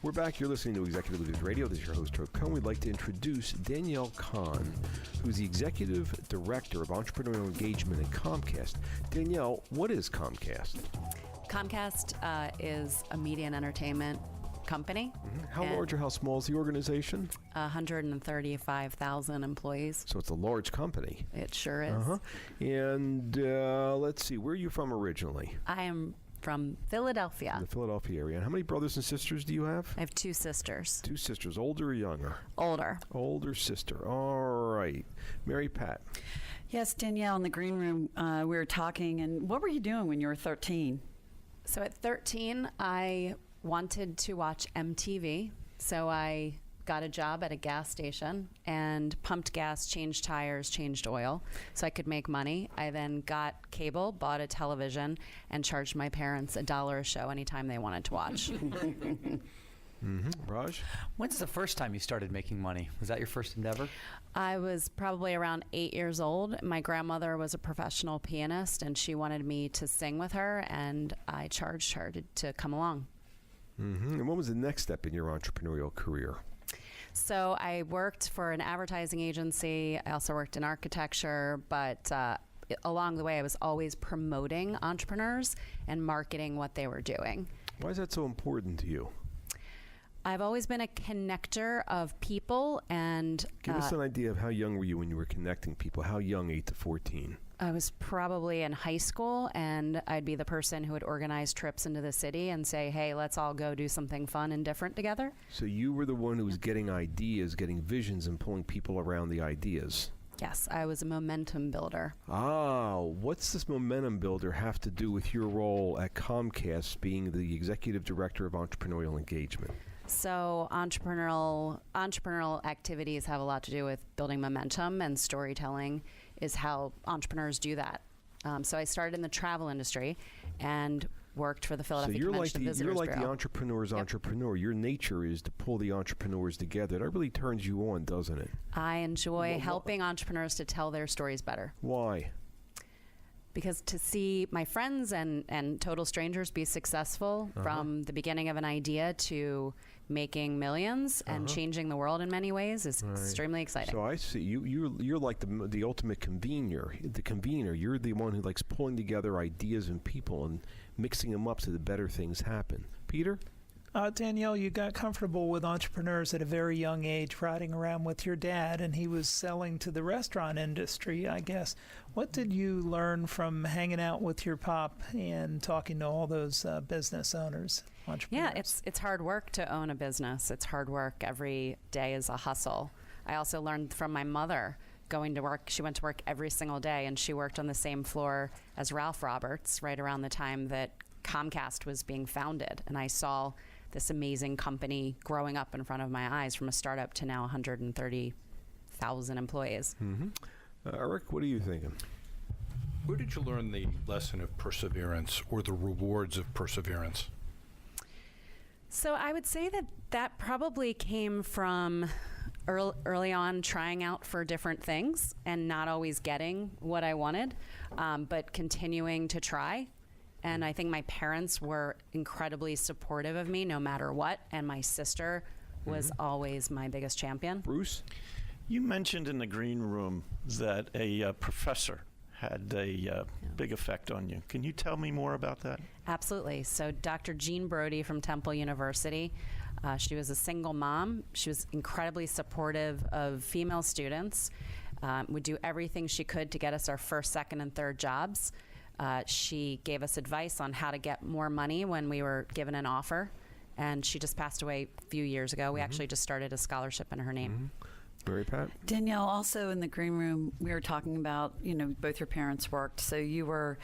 We're back. You're listening to Executive Leaders Radio. This is your host, Herb Cohen. We'd like to introduce Danielle Cohn, who's the Executive Director of Entrepreneurial Engagement at Comcast. Danielle, what is Comcast? Comcast is a media and entertainment company. How large or how small is the organization? 135,000 employees. So it's a large company. It sure is. And let's see, where are you from originally? I am from Philadelphia. The Philadelphia area. And how many brothers and sisters do you have? I have two sisters. Two sisters, older or younger? Older. Older sister. All right. Mary Pat. Yes, Danielle, in the green room, we were talking, and what were you doing when you were 13? So at 13, I wanted to watch MTV, so I got a job at a gas station and pumped gas, changed tires, changed oil so I could make money. I then got cable, bought a television, and charged my parents $1 a show anytime they wanted to watch. Raj? When's the first time you started making money? Was that your first endeavor? I was probably around 8 years old. My grandmother was a professional pianist, and she wanted me to sing with her, and I charged her to come along. And what was the next step in your entrepreneurial career? So I worked for an advertising agency. I also worked in architecture, but along the way, I was always promoting entrepreneurs and marketing what they were doing. Why is that so important to you? I've always been a connector of people, and Give us an idea of how young were you when you were connecting people? How young, 8 to 14? I was probably in high school, and I'd be the person who would organize trips into the city and say, hey, let's all go do something fun and different together. So you were the one who was getting ideas, getting visions, and pulling people around the ideas. Yes, I was a momentum builder. What's this momentum builder have to do with your role at Comcast being the Executive Director of Entrepreneurial Engagement? So entrepreneurial activities have a lot to do with building momentum, and storytelling is how entrepreneurs do that. So I started in the travel industry and worked for the Philadelphia Convention and Visitors Bureau. You're like the entrepreneur's entrepreneur. Your nature is to pull the entrepreneurs together. That really turns you on, doesn't it? I enjoy helping entrepreneurs to tell their stories better. Why? Because to see my friends and total strangers be successful from the beginning of an idea to making millions and changing the world in many ways is extremely exciting. So I see you're like the ultimate convener. The convener. You're the one who likes pulling together ideas and people and mixing them up so that better things happen. Peter? Danielle, you got comfortable with entrepreneurs at a very young age, riding around with your dad, and he was selling to the restaurant industry, I guess. What did you learn from hanging out with your pop and talking to all those business owners, entrepreneurs? Yeah, it's hard work to own a business. It's hard work. Every day is a hustle. I also learned from my mother going to work. She went to work every single day, and she worked on the same floor as Ralph Roberts right around the time that Comcast was being founded. And I saw this amazing company growing up in front of my eyes from a startup to now 130,000 employees. Eric, what are you thinking? Where did you learn the lesson of perseverance or the rewards of perseverance? So I would say that probably came from early on trying out for different things and not always getting what I wanted, but continuing to try. And I think my parents were incredibly supportive of me no matter what. And my sister was always my biggest champion. Bruce? You mentioned in the green room that a professor had a big effect on you. Can you tell me more about that? Absolutely. So Dr. Jean Brodie from Temple University, she was a single mom. She was incredibly supportive of female students, would do everything she could to get us our first, second, and third jobs. She gave us advice on how to get more money when we were given an offer, and she just passed away a few years ago. We actually just started a scholarship in her name. Mary Pat? Danielle, also in the green room, we were talking about, both your parents worked, so you were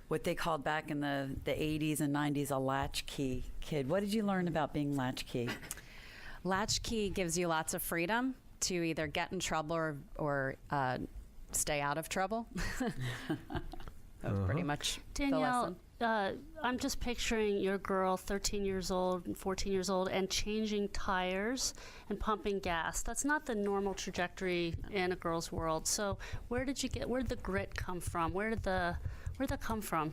what they called back in the 80s and 90s a latchkey kid. What did you learn about being latchkey? Latchkey gives you lots of freedom to either get in trouble or stay out of trouble. That was pretty much Danielle, the lesson. I'm just picturing your girl, 13 years old and 14 years old, and changing tires and pumping gas. That's not the normal trajectory in a girl's world. So where did the grit come from? Where'd that come from?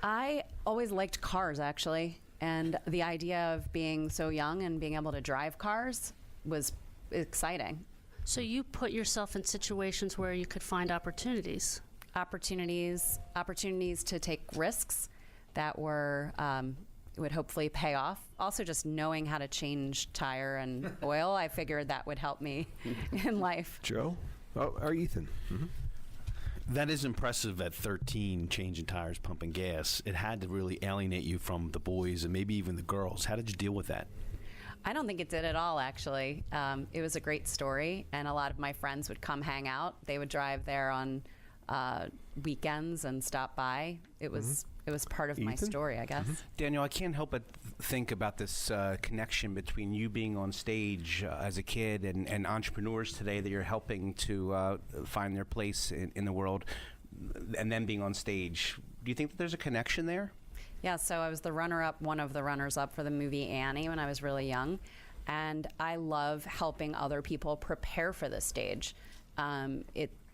I always liked cars, actually. And the idea of being so young and being able to drive cars was exciting. So you put yourself in situations where you could find opportunities. Opportunities to take risks that would hopefully pay off. Also, just knowing how to change tire and oil, I figured that would help me in life. Joe? Or Ethan? Mm-hmm. That is impressive at 13, changing tires, pumping gas. It had to really alienate you from the boys and maybe even the girls. How did you deal with that? I don't think it did at all, actually. It was a great story, and a lot of my friends would come hang out. They would drive there on weekends and stop by. It was part of my story, I guess. Danielle, I can't help but think about this connection between you being on stage as a kid and entrepreneurs today that you're helping to find their place in the world, and then being on stage. Do you think that there's a connection there? Yeah, so I was one of the runners-up for the movie Annie when I was really young, and I love helping other people prepare for the stage.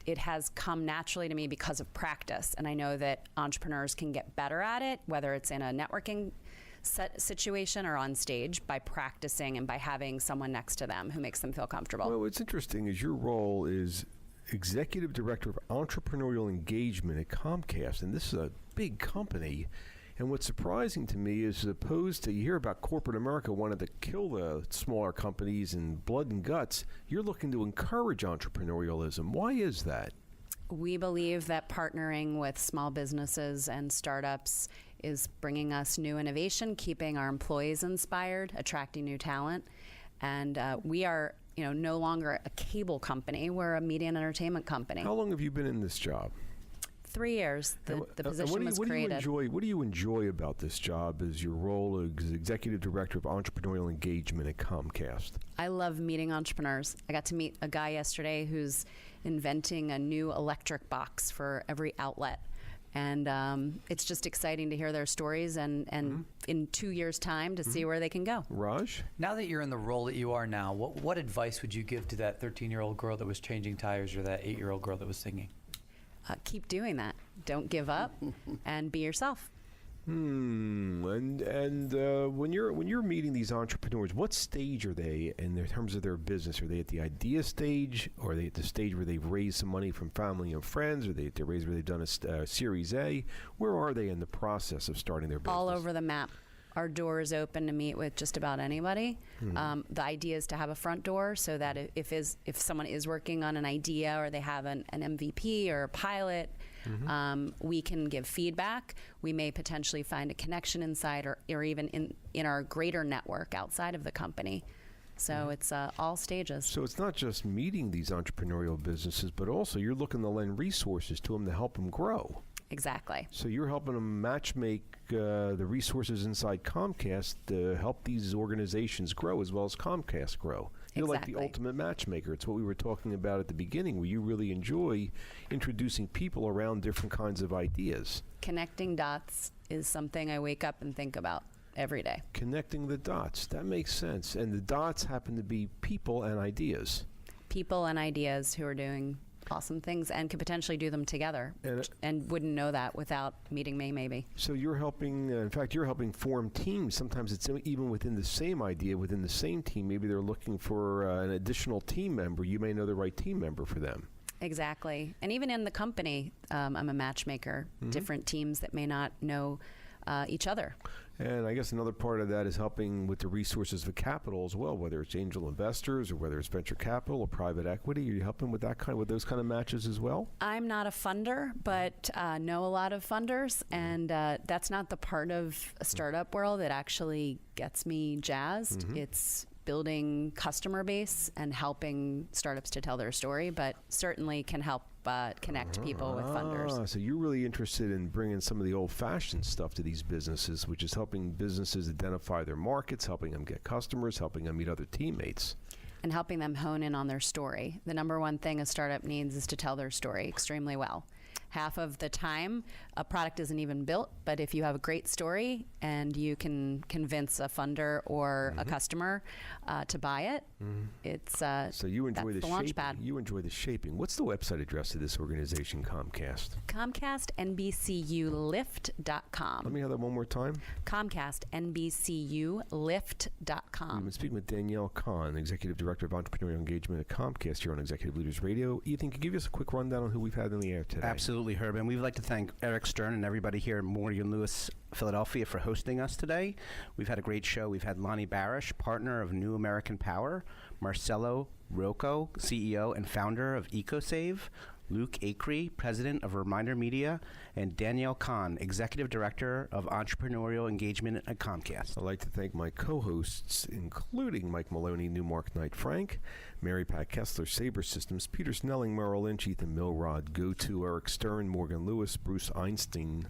It has come naturally to me because of practice, and I know that entrepreneurs can get better at it, whether it's in a networking situation or on stage, by practicing and by having someone next to them who makes them feel comfortable. Well, what's interesting is your role is Executive Director of Entrepreneurial Engagement at Comcast, and this is a big company. And what's surprising to me is, as opposed to, you hear about corporate America wanting to kill the smaller companies and blood and guts, you're looking to encourage entrepreneurialism. Why is that? We believe that partnering with small businesses and startups is bringing us new innovation, keeping our employees inspired, attracting new talent. And we are no longer a cable company. We're a media and entertainment company. How long have you been in this job? 3 years. The position was created. What do you enjoy about this job as your role as Executive Director of Entrepreneurial Engagement at Comcast? I love meeting entrepreneurs. I got to meet a guy yesterday who's inventing a new electric box for every outlet. And it's just exciting to hear their stories and in 2 years' time to see where they can go. Raj? Now that you're in the role that you are now, what advice would you give to that 13-year-old girl that was changing tires or that 8-year-old girl that was singing? Keep doing that. Don't give up and be yourself. And when you're meeting these entrepreneurs, what stage are they in terms of their business? Are they at the idea stage, or are they at the stage where they've raised some money from family and friends? Are they at the raise where they've done a Series A? Where are they in the process of starting their business? All over the map. Our door is open to meet with just about anybody. The idea is to have a front door so that if someone is working on an idea or they have an MVP or a pilot, we can give feedback. We may potentially find a connection inside or even in our greater network outside of the company. So it's all stages. So it's not just meeting these entrepreneurial businesses, but also you're looking to lend resources to them to help them grow. Exactly. So you're helping them matchmake the resources inside Comcast to help these organizations grow as well as Comcast grow. You're like the ultimate matchmaker. It's what we were talking about at the beginning, where you really enjoy introducing people around different kinds of ideas. Connecting dots is something I wake up and think about every day. Connecting the dots. That makes sense. And the dots happen to be people and ideas. People and ideas who are doing awesome things and could potentially do them together and wouldn't know that without meeting me, maybe. So you're helping, in fact, you're helping form teams. Sometimes it's even within the same idea, within the same team. Maybe they're looking for an additional team member. You may know the right team member for them. Exactly. And even in the company, I'm a matchmaker. Different teams that may not know each other. And I guess another part of that is helping with the resources of capital as well, whether it's angel investors or whether it's venture capital or private equity. Are you helping with those kind of matches as well? I'm not a funder, but know a lot of funders, and that's not the part of a startup world that actually gets me jazzed. It's building customer base and helping startups to tell their story, but certainly can help connect people with funders. So you're really interested in bringing some of the old-fashioned stuff to these businesses, which is helping businesses identify their markets, helping them get customers, helping them meet other teammates. And helping them hone in on their story. The number one thing a startup needs is to tell their story extremely well. half of the time, a product isn't even built, but if you have a great story and you can convince a funder or a customer to buy it, it's so you enjoy that's the launch shaping. pad. You enjoy the shaping. What's the website address of this organization, Comcast? Comcast NBCUlift.com. Let me have that one more time. Comcast NBCUlift.com. We've been speaking with Danielle Cohn, Executive Director of Entrepreneurial Engagement at Comcast here on Executive Leaders Radio. Ethan, can you give us a quick rundown on who we've had on the air today? Absolutely, Herb. And we'd like to thank Eric Stern and everybody here at Morgan Lewis, Philadelphia, for hosting us today. We've had a great show. We've had Lonnie Barish, partner of New American Power, Marcelo Rocco, CEO and founder of EcoSave, Luke Acree, president of Reminder Media, and Danielle Cohn, executive director of Entrepreneurial Engagement at Comcast. I'd like to thank my co-hosts, including Mike Maloney, Newmark Knight Frank, Mary Pat Kessler, Sabre Systems, Peter Snelling, Merrill Lynch, Ethan Milrod, GoTo, Eric Stern, Morgan Lewis, Bruce Einstein,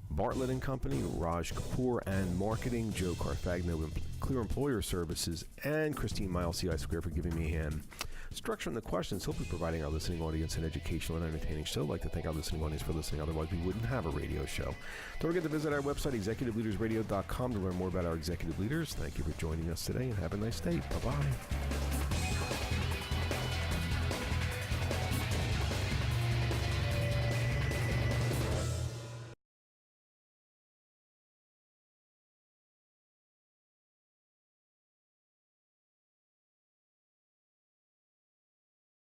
Bartlett and Company, Raj Kapoor and Marketing, Joe Carfagno, Clear Employer Services, and Christine Miles, CI Square, for giving me a hand. Structuring the questions, hopefully providing our listening audience an educational and entertaining show. I'd like to thank our listening audience for listening. Otherwise, we wouldn't have a radio show. Don't forget to visit our website, executiveleadersradio.com, to learn more about our executive leaders. Thank you for joining us today, and have a nice day. Bye-bye.